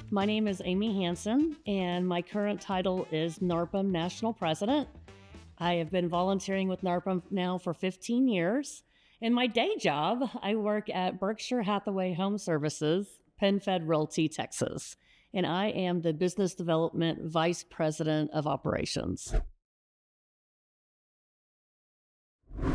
My name is Amy Hanson, and my current title is NARPM National President. I have been volunteering with NARPM now for 15 years. In my day job, I work at Berkshire Hathaway Home Services, PenFed Realty, Texas, and I am the Business Development Vice President of Operations.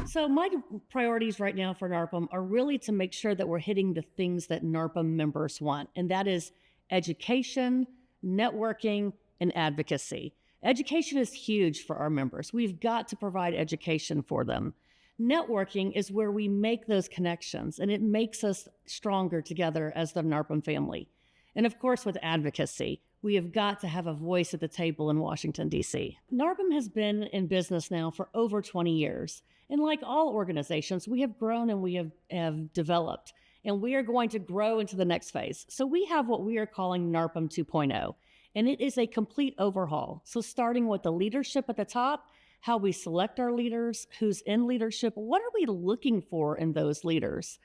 So my priorities right now for NARPM are really to make sure that we're hitting the things that NARPM members want, and that is education, networking, and advocacy. Education is huge for our members. We've got to provide education for them. Networking is where we make those connections, and it makes us stronger together as the NARPM family. And of course, with advocacy, we have got to have a voice at the table in Washington, D.C. NARPM has been in business now for over 20 years. And like all organizations, we have grown and we have developed, and we are going to grow into the next phase. So we have what we are calling NARPM 2.0, and it is a complete overhaul. So starting with the leadership at the top, how we select our leaders, who's in leadership, what are we looking for in those leaders?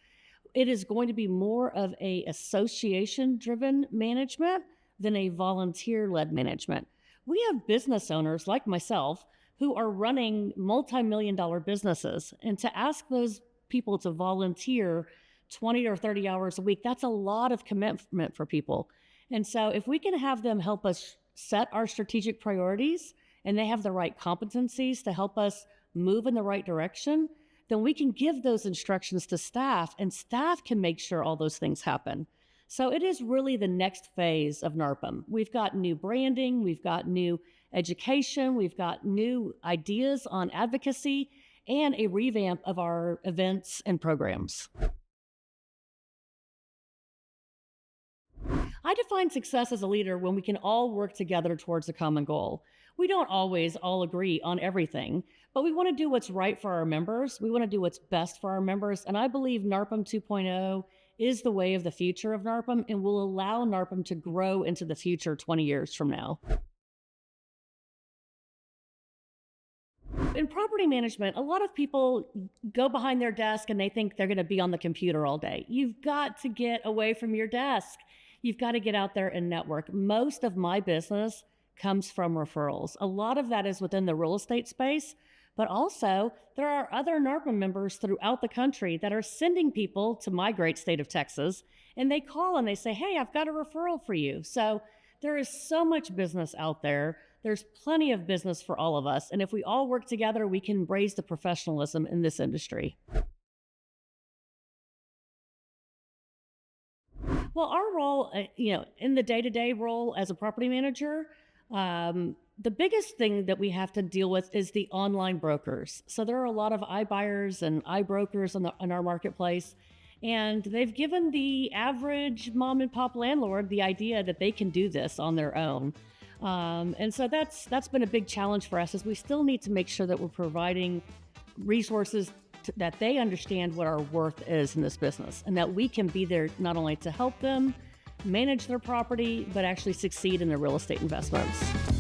It is going to be more of a association-driven management than a volunteer-led management. We have business owners like myself who are running multi-million-dollar businesses, and to ask those people to volunteer 20 or 30 hours a week, that's a lot of commitment for people. And so if we can have them help us set our strategic priorities and they have the right competencies to help us move in the right direction, then we can give those instructions to staff, and staff can make sure all those things happen. So it is really the next phase of NARPM. We've got new branding, we've got new education, we've got new ideas on advocacy, and a revamp of our events and programs. I define success as a leader when we can all work together towards a common goal. We don't always all agree on everything, but we want to do what's right for our members. We want to do what's best for our members, and I believe NARPM 2.0 is the way of the future of NARPM and will allow NARPM to grow into the future 20 years from now. In property management, a lot of people go behind their desk and they think they're going to be on the computer all day. You've got to get away from your desk. You've got to get out there and network. Most of my business comes from referrals. A lot of that is within the real estate space, but also there are other NARPM members throughout the country that are sending people to my great state of Texas, and they call and they say, hey, I've got a referral for you. So there is so much business out there. There's plenty of business for all of us. And if we all work together, we can raise the professionalism in this industry. Well, our role, in the day-to-day role as a property manager, the biggest thing that we have to deal with is the online brokers. So there are a lot of iBuyers and iBrokers in our marketplace, and they've given the average mom and pop landlord the idea that they can do this on their own. And so that's been a big challenge for us, is we still need to make sure that we're providing resources that they understand what our worth is in this business, and that we can be there not only to help them manage their property, but actually succeed in their real estate investments.